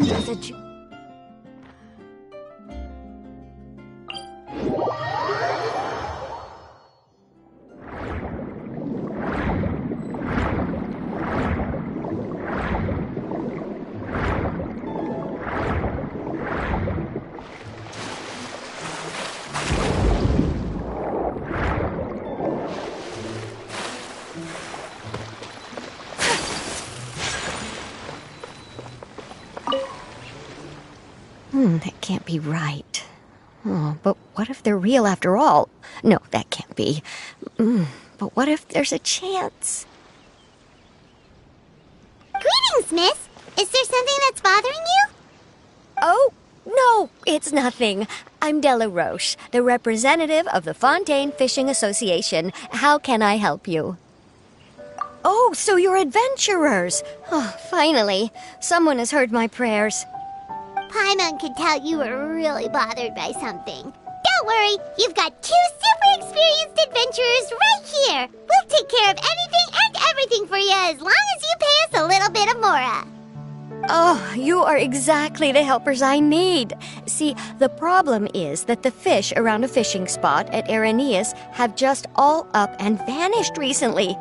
There's a... That can't be right. Oh, but what if they're real after all? No, that can't be. But what if there's a chance? Greetings, miss. Is there something that's bothering you? Oh, no, it's nothing. I'm Della Roche, the representative of the Fontaine Fishing Association. How can I help you? Oh, so you're adventurers. Oh, finally. Someone has heard my prayers. Paimon could tell you were really bothered by something. Don't worry, you've got 2 super experienced adventurers right here. We'll take care of anything and everything for you as long as you pay us a little bit of mora. Oh, you are exactly the helpers I need. See, the problem is that the fish around a fishing spot at Araneus have just all up and vanished recently.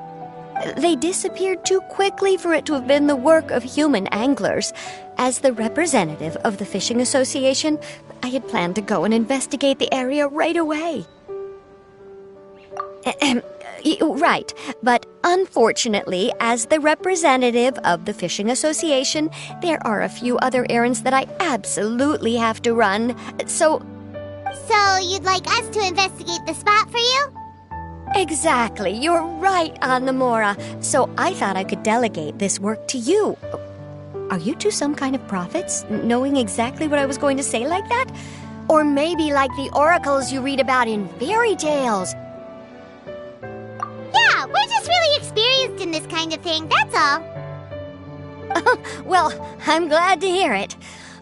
They disappeared too quickly for it to have been the work of human anglers. As the representative of the Fishing Association, I had planned to go and investigate the area right away. Right, but unfortunately, as the representative of the Fishing Association, there are a few other errands that I absolutely have to run, So you'd like us to investigate the spot for you? Exactly, you're right on the Mora. So I thought I could delegate this work to you. Are you two some kind of prophets, knowing exactly what I was going to say like that? Or maybe like the oracles you read about in fairy tales? Yeah, we're just really experienced in this kind of thing, that's all. Well, I'm glad to hear it.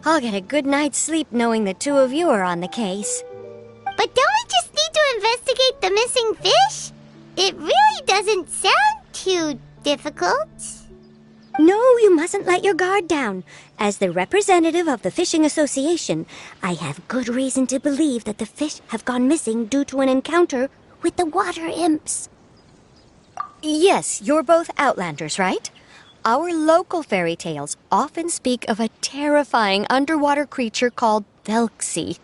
I'll get a good night's sleep knowing the two of you are on the case. But don't we just need to investigate the missing fish? It really doesn't sound too difficult. No, you mustn't let your guard down. As the representative of the Fishing Association, I have good reason to believe that the fish have gone missing due to an encounter with the water imps. Yes, you're both Outlanders, right? Our local fairy tales often speak of a terrifying underwater creature called Thelxie.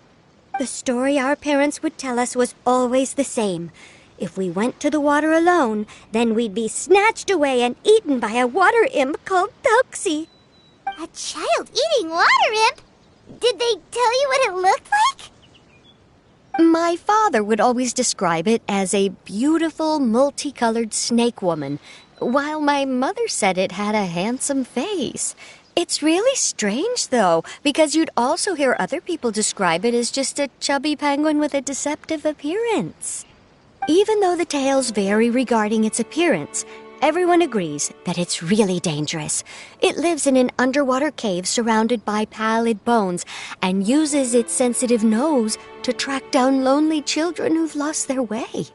The story our parents would tell us was always the same. If we went to the water alone, then we'd be snatched away and eaten by a water imp called Thelxie. A child-eating water imp? Did they tell you what it looked like? My father would always describe it as a beautiful, multicolored snake woman, while my mother said it had a handsome face. It's really strange, though, because you'd also hear other people describe it as just a chubby penguin with a deceptive appearance. Even though the tales vary regarding its appearance, everyone agrees that it's really dangerous. It lives in an underwater cave surrounded by pallid bones and uses its sensitive nose to track down lonely children who've lost their way.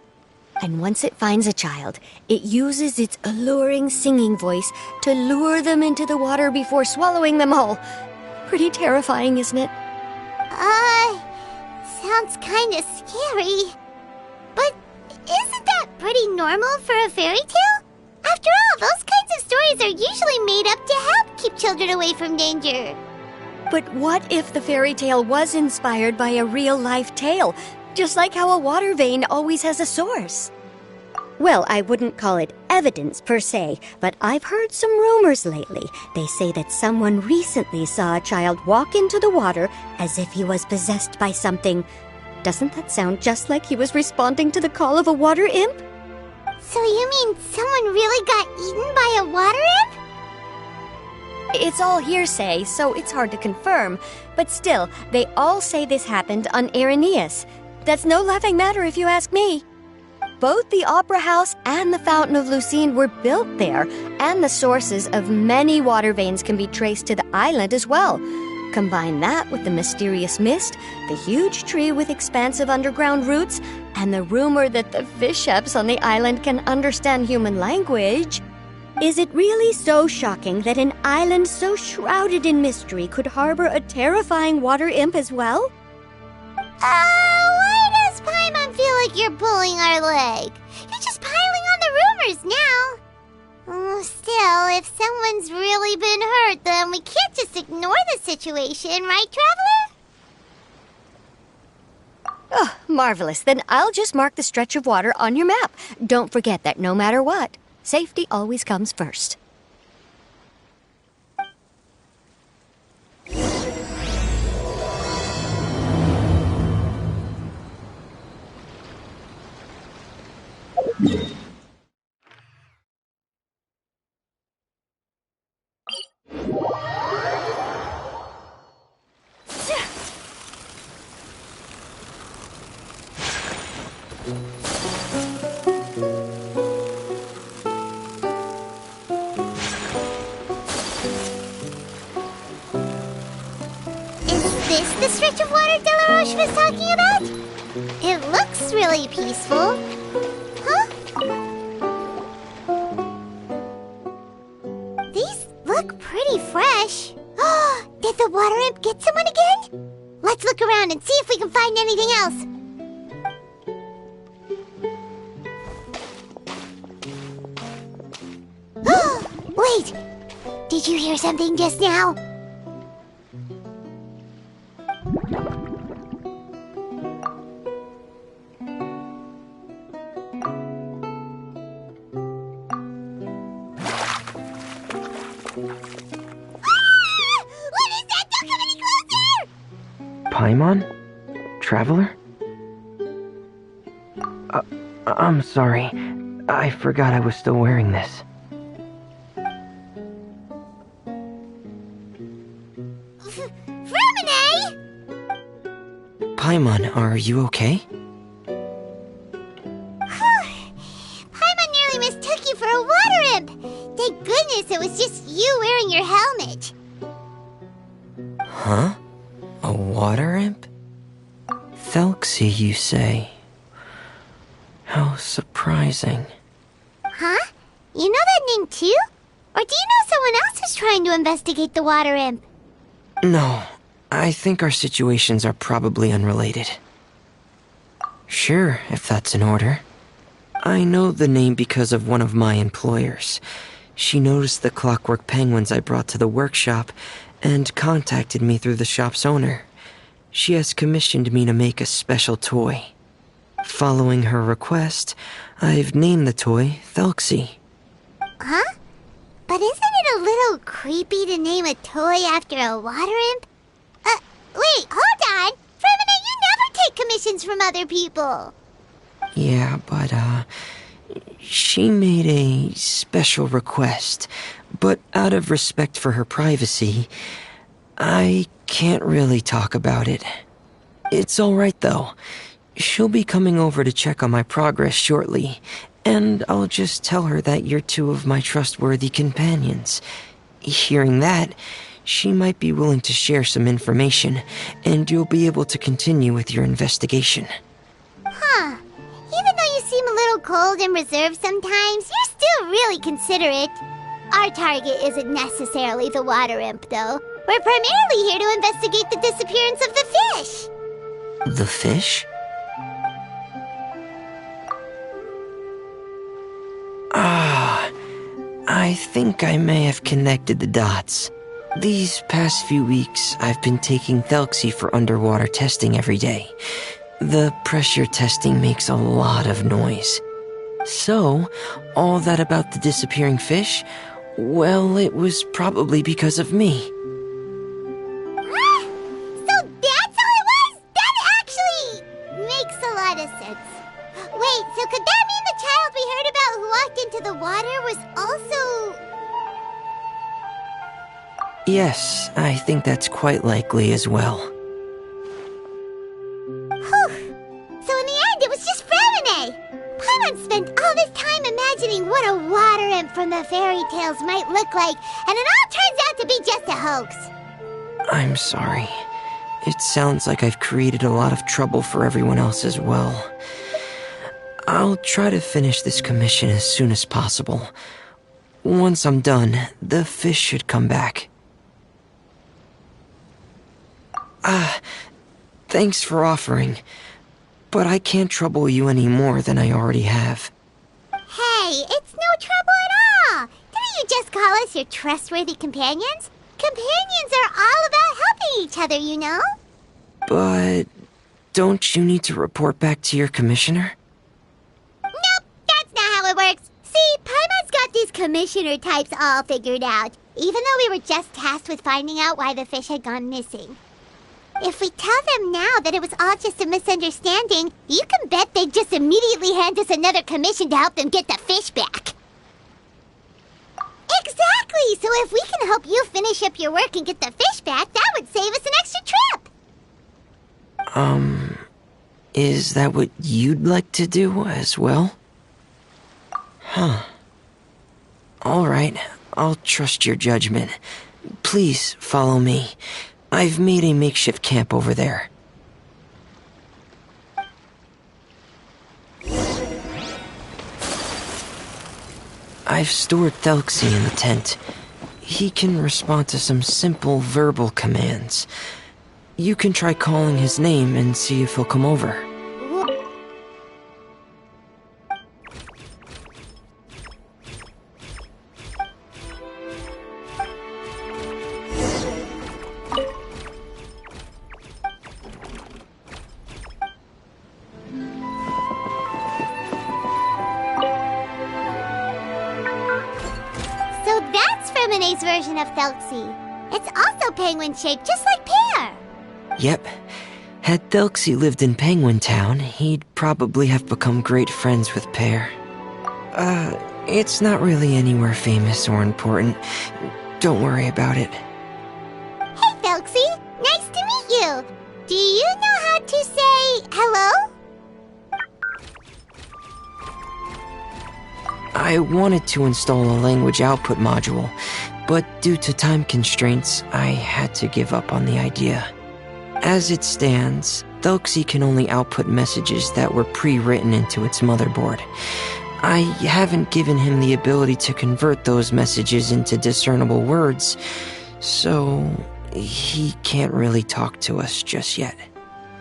And once it finds a child, it uses its alluring singing voice to lure them into the water before swallowing them all. Pretty terrifying, isn't it? Sounds kinda scary. But isn't that pretty normal for a fairy tale? After all, those kinds of stories are usually made up to help keep children away from danger. But what if the fairy tale was inspired by a real-life tale? Just like how a water vein always has a source. Well, I wouldn't call it evidence per se, but I've heard some rumors lately. They say that someone recently saw a child walk into the water as if he was possessed by something. Doesn't that sound just like he was responding to the call of a water imp? So you mean someone really got eaten by a water imp? It's all hearsay, so it's hard to confirm. But still, they all say this happened on Araneus. That's no laughing matter if you ask me. Both the Opera House and the Fountain of Lucine were built there, and the sources of many water veins can be traced to the island as well. Combine that with the mysterious mist, the huge tree with expansive underground roots, and the rumor that the fish-eps on the island can understand human language. Is it really so shocking that an island so shrouded in mystery could harbor a terrifying water imp as well? Why does Paimon feel like you're pulling our leg? You're just piling on the rumors now. Still, if someone's really been hurt, then we can't just ignore the situation, right, Traveler? Oh, marvelous. Then I'll just mark the stretch of water on your map. Don't forget that no matter what, safety always comes first. Is this the stretch of water Delaroche was talking about? It looks really peaceful. Huh? These look pretty fresh. Did the water imp get someone again? Let's look around and see if we can find anything else. Wait! Did you hear something just now? What is that? Don't come any closer! Paimon? Traveler? I'm sorry. I forgot I was still wearing this. Fremine! Paimon, are you okay? Paimon nearly mistook you for a water imp. Thank goodness it was just you wearing your helmet. Huh? A water imp? Thelxie, you say? How surprising. Huh? You know that name too? Or do you know someone else is trying to investigate the water imp? No, I think our situations are probably unrelated. Sure, if that's in order. I know the name because of one of my employers. She noticed the clockwork penguins I brought to the workshop and contacted me through the shop's owner. She has commissioned me to make a special toy. Following her request, I've named the toy Thelxie. Huh? But isn't it a little creepy to name a toy after a water imp? Wait, hold on! Fremine, you never take commissions from other people! Yeah, but, she made a special request, but out of respect for her privacy, I can't really talk about it. It's alright though. She'll be coming over to check on my progress shortly, and I'll just tell her that you're two of my trustworthy companions. Hearing that, she might be willing to share some information, and you'll be able to continue with your investigation. Huh. Even though you seem a little cold and reserved sometimes, you're still really considerate. Our target isn't necessarily the water imp, though. We're primarily here to investigate the disappearance of the fish. The fish? I think I may have connected the dots. These past few weeks, I've been taking Thelxie for underwater testing every day. The pressure testing makes a lot of noise. So, all that about the disappearing fish? Well, it was probably because of me. So that's how it was? That actually makes a lot of sense. Wait, so could that mean the child we heard about who walked into the water was also... Yes, I think that's quite likely as well. Whew. So in the end, it was just Fremine! Paimon spent all this time imagining what a water imp from the fairy tales might look like, and it all turns out to be just a hoax. I'm sorry. It sounds like I've created a lot of trouble for everyone else as well. I'll try to finish this commission as soon as possible. Once I'm done, the fish should come back. Thanks for offering, but I can't trouble you any more than I already have. Hey, it's no trouble at all. Didn't you just call us your trustworthy companions? Companions are all about helping each other, you know? But don't you need to report back to your commissioner? Nope, that's not how it works. See, Paimon's got these commissioner types all figured out, even though we were just tasked with finding out why the fish had gone missing. If we tell them now that it was all just a misunderstanding, you can bet they'd just immediately hand us another commission to help them get the fish back. Exactly! So if we can help you finish up your work and get the fish back, that would save us an extra trip! Is that what you'd like to do as well? Huh. Alright, I'll trust your judgment. Please follow me. I've made a makeshift camp over there. I've stored Thelxie in the tent. He can respond to some simple verbal commands. You can try calling his name and see if he'll come over. So that's Fremone's version of Thelxie. It's also penguin-shaped, just like Pear. Yep. Had Thelxie lived in Penguin Town, he'd probably have become great friends with Pear. It's not really anywhere famous or important. Don't worry about it. Hey, Thelxie! Nice to meet you! Do you know how to say hello? I wanted to install a language output module, but due to time constraints, I had to give up on the idea. As it stands, Thelxie can only output messages that were pre-written into its motherboard. I haven't given him the ability to convert those messages into discernible words, so he can't really talk to us just yet.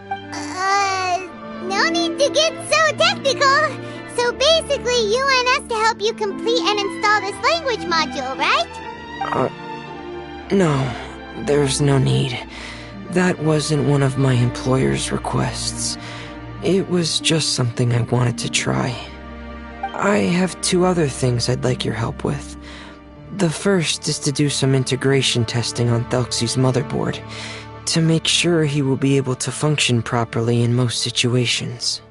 No need to get so technical. So basically, you want us to help you complete and install this language module, right? No, there's no need. That wasn't one of my employer's requests. It was just something I wanted to try. I have 2 other things I'd like your help with. The first is to do some integration testing on Thelxie's motherboard, to make sure he will be able to function properly in most situations.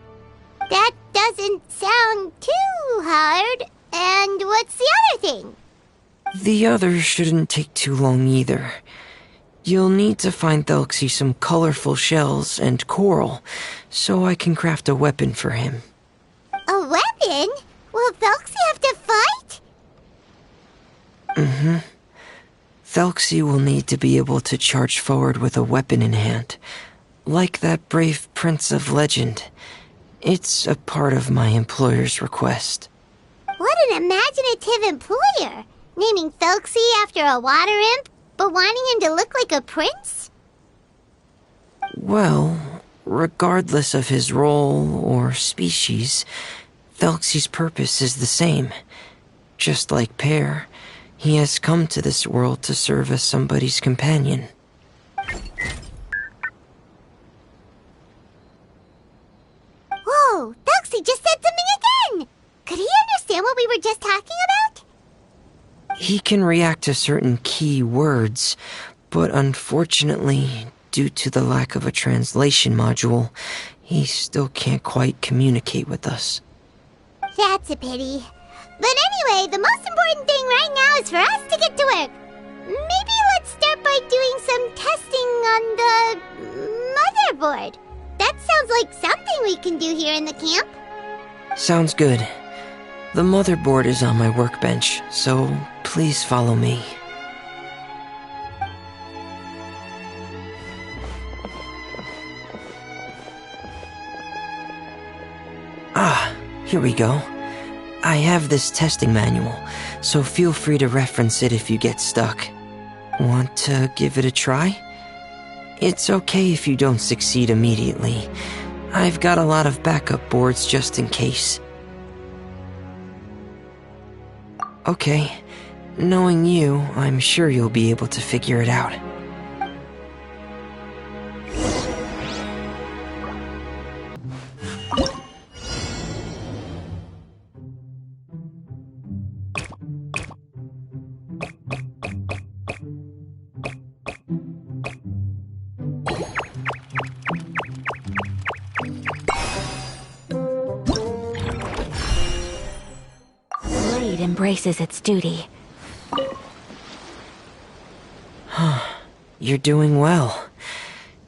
That doesn't sound too hard. And what's the other thing? The other shouldn't take too long either. You'll need to find Thelxie some colorful shells and coral, so I can craft a weapon for him. A weapon? Will Thelxie have to fight? Mm-hmm. Thelxie will need to be able to charge forward with a weapon in hand, like that brave prince of legend. It's a part of my employer's request. What an imaginative employer! Naming Thelxie after a water imp, but wanting him to look like a prince? Well, regardless of his role or species, Thelxie's purpose is the same. Just like Pear, he has come to this world to serve as somebody's companion. Whoa, Thelxie just said something again! Could he understand what we were just talking about? He can react to certain key words, but unfortunately, due to the lack of a translation module, he still can't quite communicate with us. That's a pity. But anyway, the most important thing right now is for us to get to work. Maybe let's start by doing some testing on the motherboard. That sounds like something we can do here in the camp. Sounds good. The motherboard is on my workbench, so please follow me. Here we go. I have this testing manual, so feel free to reference it if you get stuck. Want to give it a try? It's okay if you don't succeed immediately. I've got a lot of backup boards just in case. Okay, knowing you, I'm sure you'll be able to figure it out. Embraces its duty. You're doing well.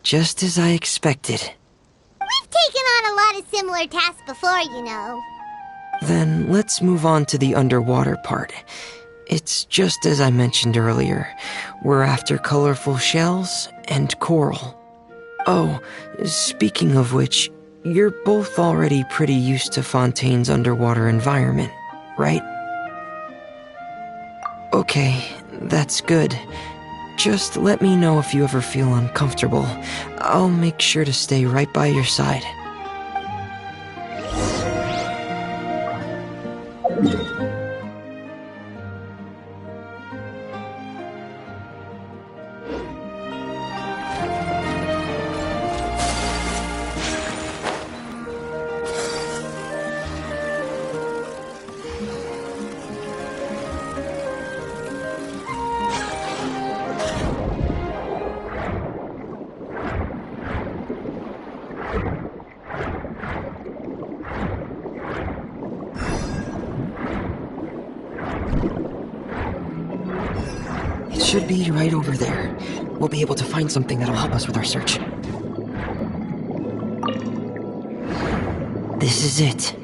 Just as I expected. We've taken on a lot of similar tasks before, you know. Then let's move on to the underwater part. It's just as I mentioned earlier. We're after colorful shells and coral. Oh, speaking of which, you're both already pretty used to Fontaine's underwater environment, right? Okay, that's good. Just let me know if you ever feel uncomfortable. I'll make sure to stay right by your side. Should be right over there. We'll be able to find something that'll help us with our search. This is it.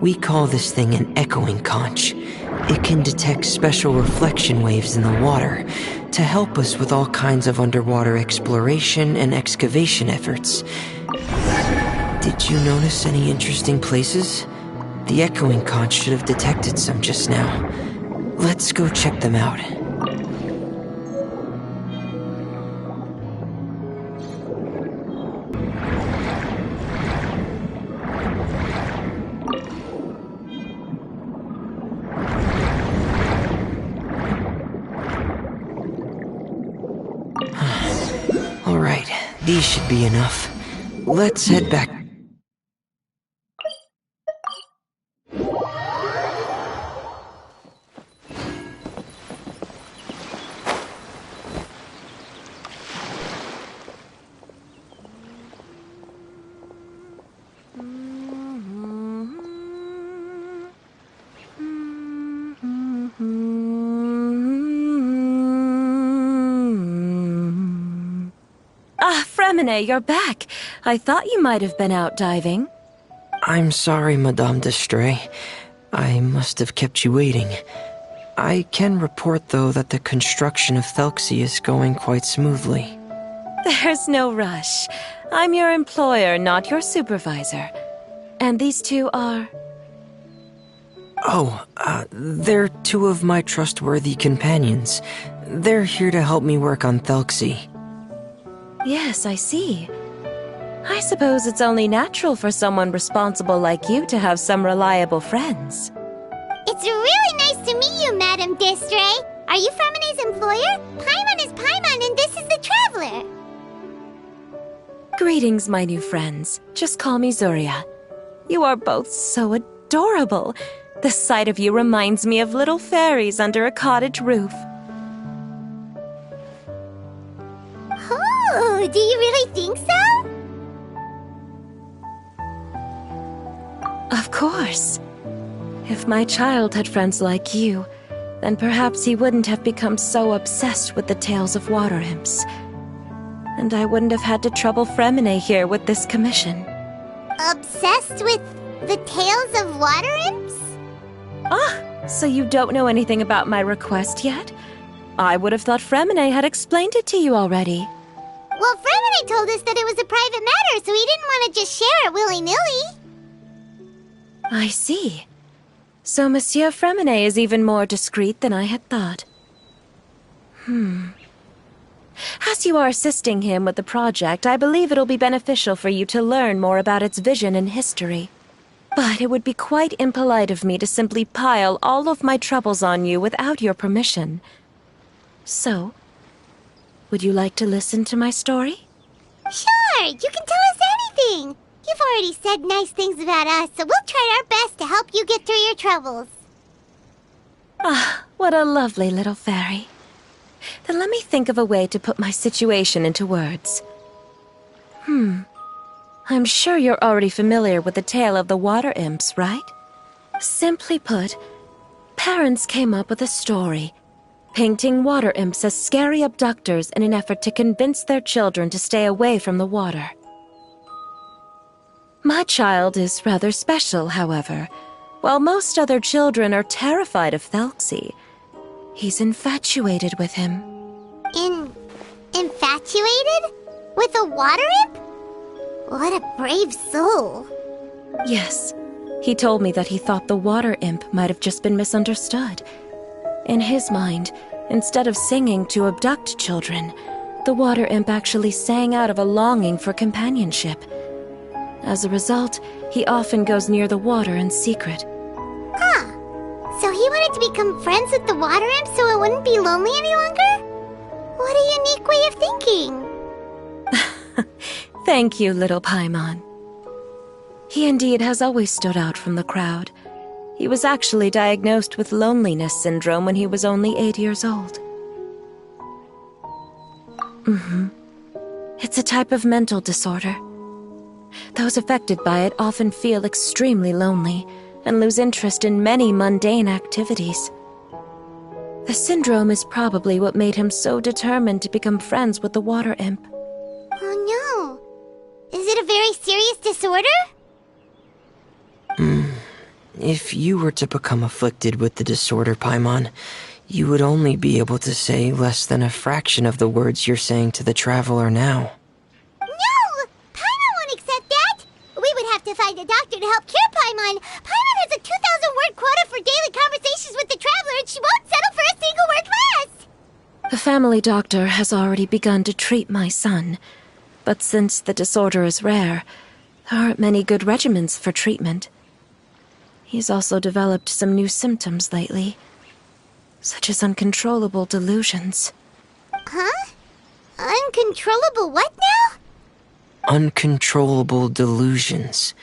We call this thing an echoing conch. It can detect special reflection waves in the water to help us with all kinds of underwater exploration and excavation efforts. Did you notice any interesting places? The echoing conch should have detected some just now. Let's go check them out. Alright, these should be enough. Let's head back. Fremine, you're back. I thought you might have been out diving. I'm sorry, Madame d'Estray. I must have kept you waiting. I can report, though, that the construction of Thelxie is going quite smoothly. There's no rush. I'm your employer, not your supervisor. And these two are... Oh, they're two of my trustworthy companions. They're here to help me work on Thelxie. Yes, I see. I suppose it's only natural for someone responsible like you to have some reliable friends. It's really nice to meet you, Madame d'Estray. Are you Fremine's employer? Paimon is Paimon, and this is the Traveler. Greetings, my new friends. Just call me Zuria. You are both so adorable. The sight of you reminds me of little fairies under a cottage roof. Oh, do you really think so? Of course. If my child had friends like you, then perhaps he wouldn't have become so obsessed with the tales of water imps. And I wouldn't have had to trouble Fremine here with this commission. Obsessed with the tales of water imps? Ah, so you don't know anything about my request yet? I would have thought Fremine had explained it to you already. Well, Fremine told us that it was a private matter, so he didn't want to just share it willy-nilly. I see. So Monsieur Fremine is even more discreet than I had thought. As you are assisting him with the project, I believe it'll be beneficial for you to learn more about its vision and history. But it would be quite impolite of me to simply pile all of my troubles on you without your permission. So, would you like to listen to my story? Sure, you can tell us anything. You've already said nice things about us, so we'll try our best to help you get through your troubles. Ah, what a lovely little fairy. Then let me think of a way to put my situation into words. I'm sure you're already familiar with the tale of the water imps, right? Simply put, parents came up with a story, painting water imps as scary abductors in an effort to convince their children to stay away from the water. My child is rather special, however. While most other children are terrified of Thelxie, he's infatuated with him. Infatuated? With a water imp? What a brave soul. Yes, he told me that he thought the water imp might have just been misunderstood. In his mind, instead of singing to abduct children, the water imp actually sang out of a longing for companionship. As a result, he often goes near the water in secret. So he wanted to become friends with the water imp so it wouldn't be lonely any longer? What a unique way of thinking. Thank you, little Paimon. He indeed has always stood out from the crowd. He was actually diagnosed with loneliness syndrome when he was only 8 years old. It's a type of mental disorder. Those affected by it often feel extremely lonely and lose interest in many mundane activities. The syndrome is probably what made him so determined to become friends with the water imp. Oh no. Is it a very serious disorder? If you were to become afflicted with the disorder, Paimon, you would only be able to say less than a fraction of the words you're saying to the traveler now. No! Paimon won't accept that! We would have to find a doctor to help cure Paimon. Paimon has a 2,000-word quota for daily conversations with the traveler, and she won't settle for a single word less! The family doctor has already begun to treat my son, but since the disorder is rare, there aren't many good regimens for treatment. He's also developed some new symptoms lately, such as uncontrollable delusions. Huh? Uncontrollable what now? Uncontrollable delusions.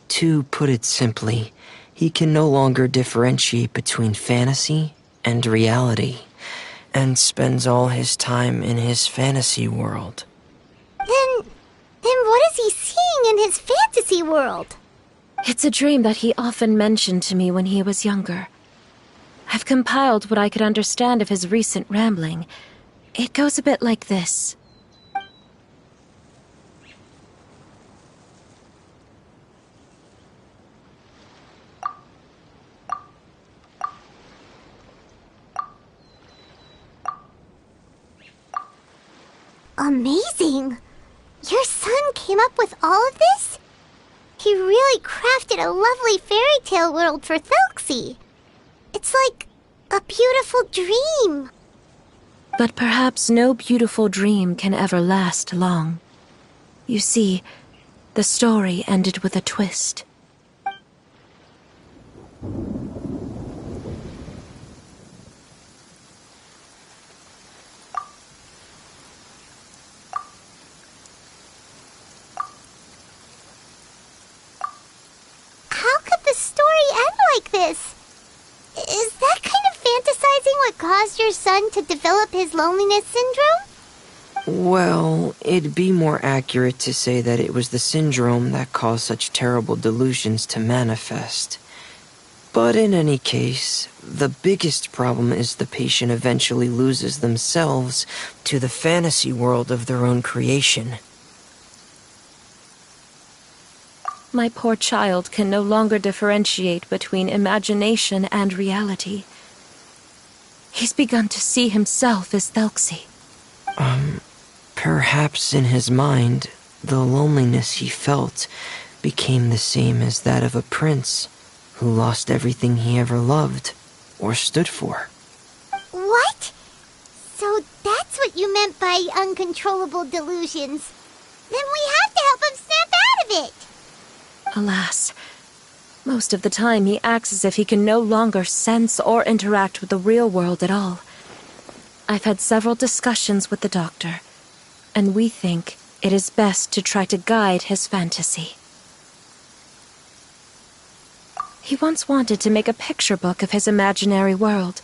To put it simply, he can no longer differentiate between fantasy and reality, and spends all his time in his fantasy world. Then what is he seeing in his fantasy world? It's a dream that he often mentioned to me when he was younger. I've compiled what I could understand of his recent rambling. It goes a bit like this. Amazing! Your son came up with all of this? He really crafted a lovely fairy tale world for Thelxie. It's like a beautiful dream. But perhaps no beautiful dream can ever last long. You see, the story ended with a twist. How could the story end like this? Is that kind of fantasizing what caused your son to develop his loneliness syndrome? Well, it'd be more accurate to say that it was the syndrome that caused such terrible delusions to manifest. But in any case, the biggest problem is the patient eventually loses themselves to the fantasy world of their own creation. My poor child can no longer differentiate between imagination and reality. He's begun to see himself as Thelxie. Perhaps in his mind, the loneliness he felt became the same as that of a prince who lost everything he ever loved or stood for. What? So that's what you meant by uncontrollable delusions. Then we have to help him snap out of it. Alas, most of the time he acts as if he can no longer sense or interact with the real world at all. I've had several discussions with the doctor, and we think it is best to try to guide his fantasy. He once wanted to make a picture book of his imaginary world,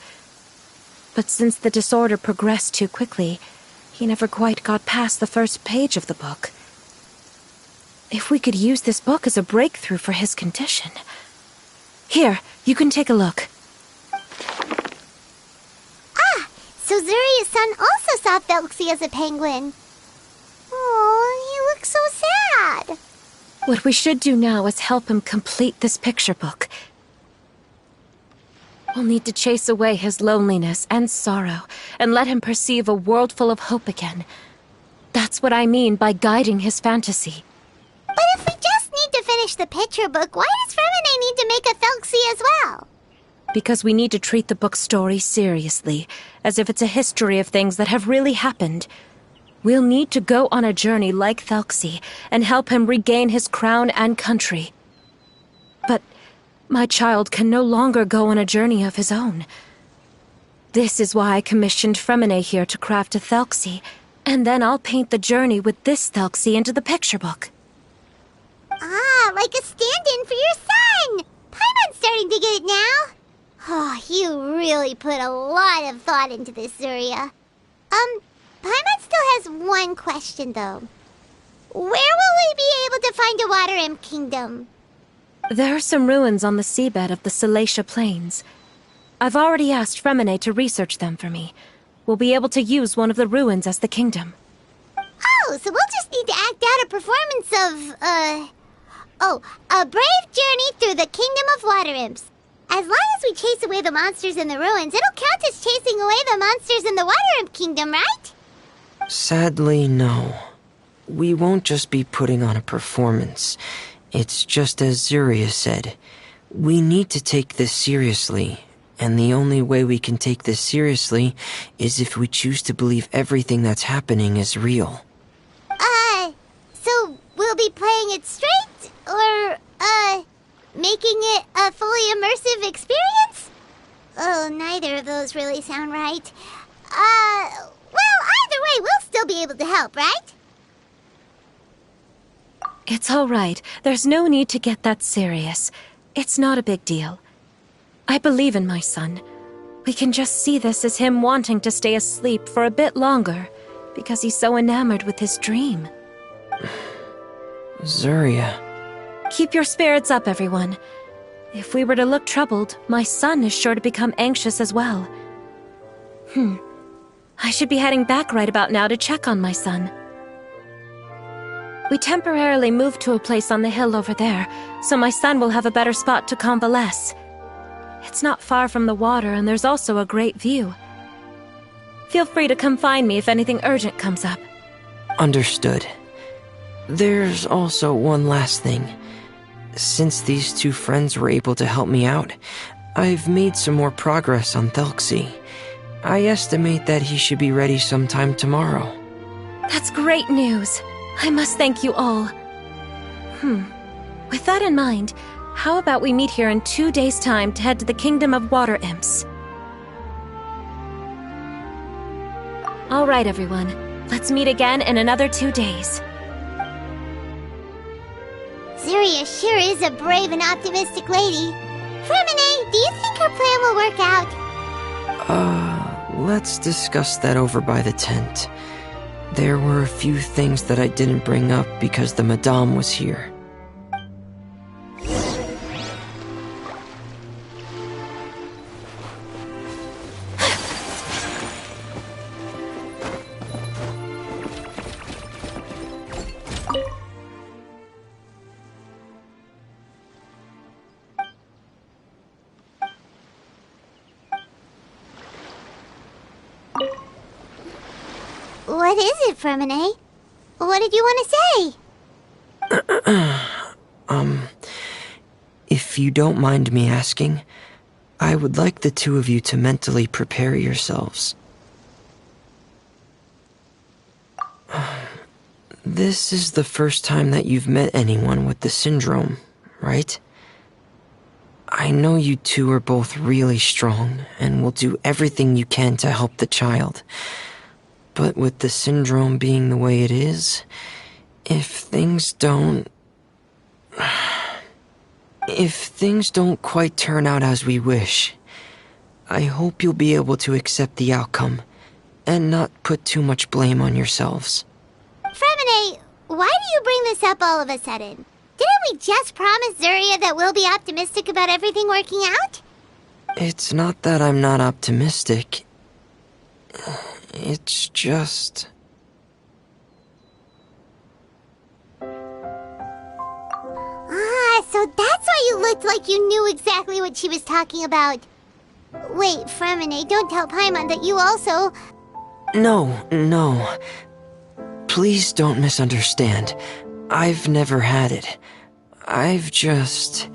but since the disorder progressed too quickly, he never quite got past the first page of the book. If we could use this book as a breakthrough for his condition... Here, you can take a look. Ah, so Zuria's son also saw Thelxie as a penguin. Oh, he looks so sad. What we should do now is help him complete this picture book. We'll need to chase away his loneliness and sorrow, and let him perceive a world full of hope again. That's what I mean by guiding his fantasy. But if we just need to finish the picture book, why does Fremine need to make a Thelxie as well? Because we need to treat the book's story seriously, as if it's a history of things that have really happened. We'll need to go on a journey like Thelxie, and help him regain his crown and country. But my child can no longer go on a journey of his own. This is why I commissioned Fremine here to craft a Thelxie, and then I'll paint the journey with this Thelxie into the picture book. Ah, like a stand-in for your son! Paimon's starting to get it now. Oh, you really put a lot of thought into this, Zuria. Paimon still has one question, though. Where will we be able to find a Water Imp Kingdom? There are some ruins on the seabed of the Salacia Plains. I've already asked Fremine to research them for me. We'll be able to use one of the ruins as the kingdom. Oh, so we'll just need to act out a performance of, a brave journey through the Kingdom of Water Imps. As long as we chase away the monsters in the ruins, it'll count as chasing away the monsters in the Water Imp Kingdom, right? Sadly, no. We won't just be putting on a performance. It's just as Zuria said. We need to take this seriously, and the only way we can take this seriously is if we choose to believe everything that's happening is real. So we'll be playing it straight, or, making it a fully immersive experience? Oh, neither of those really sound right. Well, either way, we'll still be able to help, right? It's all right. There's no need to get that serious. It's not a big deal. I believe in my son. We can just see this as him wanting to stay asleep for a bit longer, because he's so enamored with his dream. Zuria. Keep your spirits up, everyone. If we were to look troubled, my son is sure to become anxious as well. I should be heading back right about now to check on my son. We temporarily moved to a place on the hill over there, so my son will have a better spot to convalesce. It's not far from the water, and there's also a great view. Feel free to come find me if anything urgent comes up. Understood. There's also one last thing. Since these two friends were able to help me out, I've made some more progress on Thelxie. I estimate that he should be ready sometime tomorrow. That's great news. I must thank you all. With that in mind, how about we meet here in 2 days' time to head to the Kingdom of Water Imps? All right, everyone. Let's meet again in another 2 days. Zuria sure is a brave and optimistic lady. Fremine, do you think her plan will work out? Let's discuss that over by the tent. There were a few things that I didn't bring up because the Madame was here. What is it, Fremine? What did you want to say? If If you don't mind me asking, I would like the two of you to mentally prepare yourselves. This is the first time that you've met anyone with the syndrome, right? I know you two are both really strong and will do everything you can to help the child. But with the syndrome being the way it is, if things don't quite turn out as we wish, I hope you'll be able to accept the outcome and not put too much blame on yourselves. Fremine, why do you bring this up all of a sudden? Didn't we just promise Zuria that we'll be optimistic about everything working out? It's not that I'm not optimistic. It's just... So that's why you looked like you knew exactly what she was talking about. Wait, Fremine, don't tell Paimon that you also... No. Please don't misunderstand. I've never had it. I've just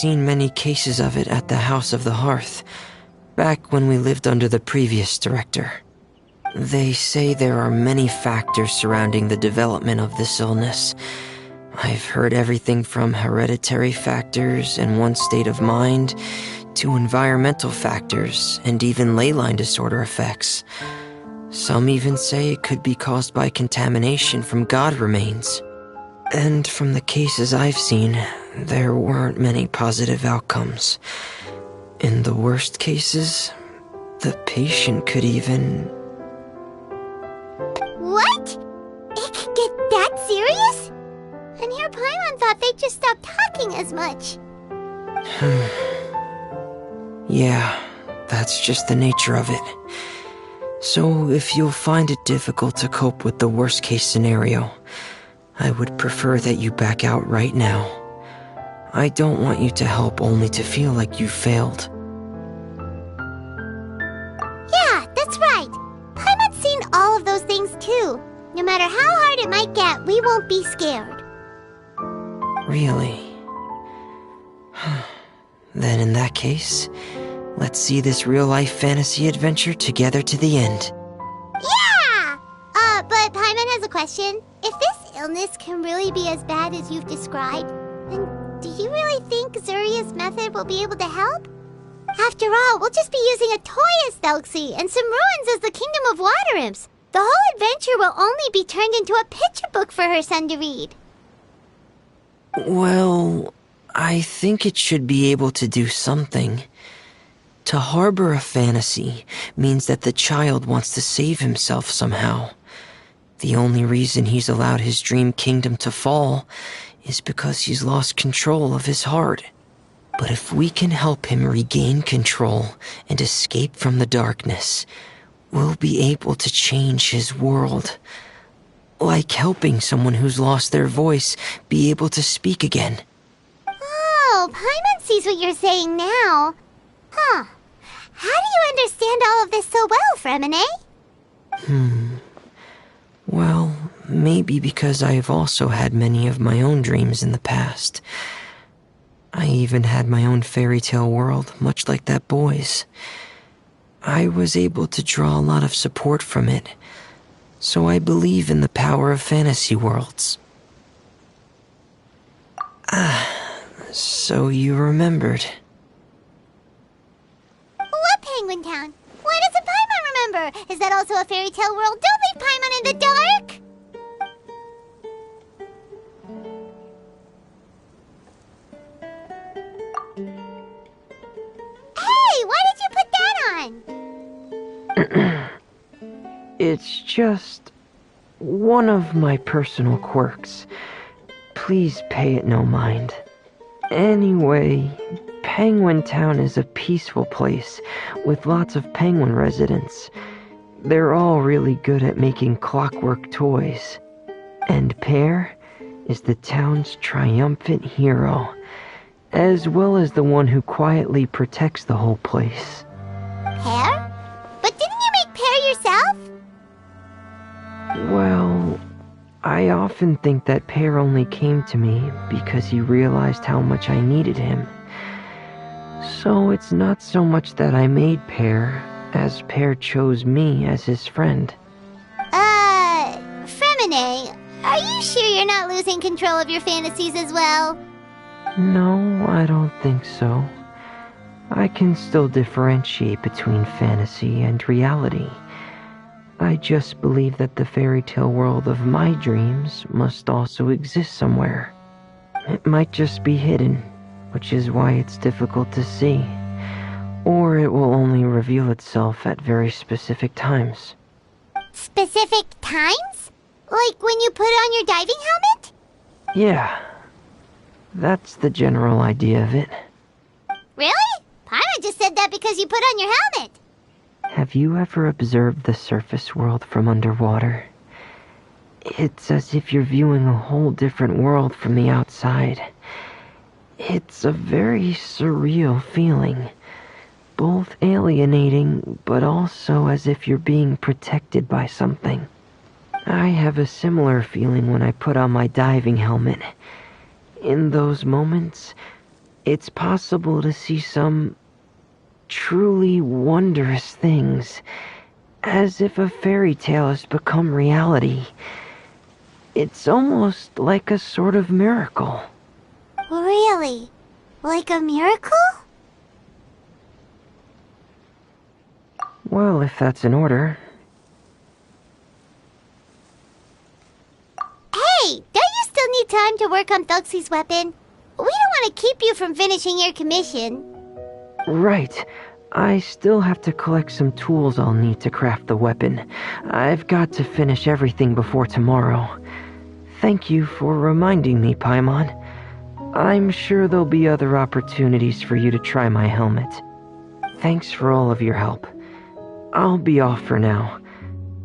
seen many cases of it at the House of the Hearth, back when we lived under the previous director. They say there are many factors surrounding the development of this illness. I've heard everything from hereditary factors and one's state of mind, to environmental factors and even ley line disorder effects. Some even say it could be caused by contamination from god remains. And from the cases I've seen, there weren't many positive outcomes. In the worst cases, the patient could even... What? It could get that serious? And here Paimon thought they'd just stop talking as much. Yeah, that's just the nature of it. So if you'll find it difficult to cope with the worst case scenario, I would prefer that you back out right now. I don't want you to help only to feel like you failed. Yeah, that's right. Paimon's seen all of those things too. No matter how hard it might get, we won't be scared. Really? Then in that case, let's see this real-life fantasy adventure together to the end. Yeah! But Paimon has a question. If this illness can really be as bad as you've described, then do you really think Zuria's method will be able to help? After all, we'll just be using a toy as Thelxie and some ruins as the Kingdom of Water Imps. The whole adventure will only be turned into a picture book for her son to read. Well, I think it should be able to do something. To harbor a fantasy means that the child wants to save himself somehow. The only reason he's allowed his dream kingdom to fall is because he's lost control of his heart. But if we can help him regain control and escape from the darkness, we'll be able to change his world. Like helping someone who's lost their voice be able to speak again. Oh, Paimon sees what you're saying now. Huh. How do you understand all of this so well, Fremine? Well, maybe because I have also had many of my own dreams in the past. I even had my own fairy tale world, much like that boy's. I was able to draw a lot of support from it, so I believe in the power of fantasy worlds. So you remembered. What Penguin Town? Why doesn't Paimon remember? Is that also a fairy tale world? Don't leave Paimon in the dark! Hey, why did you put that on? It's just one of my personal quirks. Please pay it no mind. Anyway, Penguin Town is a peaceful place with lots of penguin residents. They're all really good at making clockwork toys. And Pear is the town's triumphant hero, as well as the one who quietly protects the whole place. Pear? But didn't you make Pear yourself? Well, I I often think that Pear only came to me because he realized how much I needed him. So it's not so much that I made Pear, as Pear chose me as his friend. Fremine, are you sure you're not losing control of your fantasies as well? No, I don't think so. I can still differentiate between fantasy and reality. I just believe that the fairy tale world of my dreams must also exist somewhere. It might just be hidden, which is why it's difficult to see. Or it will only reveal itself at very specific times. Specific times? Like when you put on your diving helmet? Yeah, that's the general idea of it. Really? Paimon just said that because you put on your helmet. Have you ever observed the surface world from underwater? It's as if you're viewing a whole different world from the outside. It's a very surreal feeling. Both alienating, but also as if you're being protected by something. I have a similar feeling when I put on my diving helmet. In those moments, it's possible to see some truly wondrous things, as if a fairy tale has become reality. It's almost like a sort of miracle. Really? Like a miracle? Well, if that's in order. Hey, don't you still need time to work on Thelxie's weapon? We don't want to keep you from finishing your commission. Right. I still have to collect some tools I'll need to craft the weapon. I've got to finish everything before tomorrow. Thank you for reminding me, Paimon. I'm sure there'll be other opportunities for you to try my helmet. Thanks for all of your help. I'll be off for now.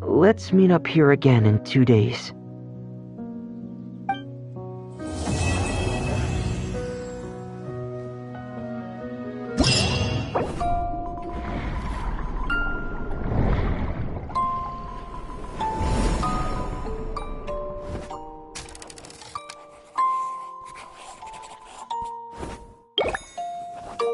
Let's meet up here again in 2 days.